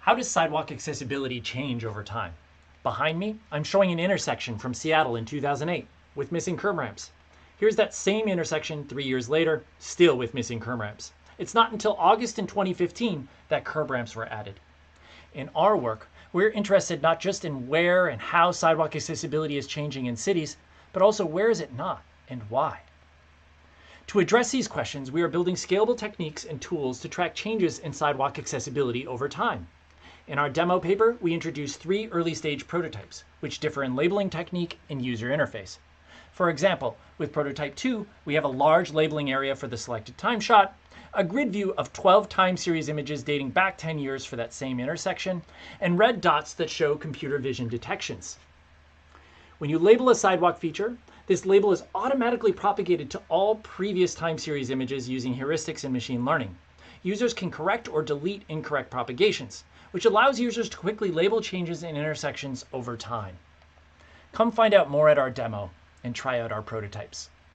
How does sidewalk accessibility change over time? Behind me, I'm showing an intersection from Seattle in 2008 with missing curb ramps. Here's that same intersection 3 years later, still with missing curb ramps. It's not until August in 2015 that curb ramps were added. In our work, we're interested not just in where and how sidewalk accessibility is changing in cities, but also where is it not and why. To address these questions, we are building scalable techniques and tools to track changes in sidewalk accessibility over time. In our demo paper, we introduced 3 early-stage prototypes, which differ in labeling technique and user interface. For example, with prototype 2, we have a large labeling area for the selected time shot, a grid view of 12 time series images dating back 10 years for that same intersection, and red dots that show computer vision detections. When you label a sidewalk feature, this label is automatically propagated to all previous time series images using heuristics and machine learning. Users can correct or delete incorrect propagations, which allows users to quickly label changes in intersections over time. Come find out more at our demo and try out our prototypes.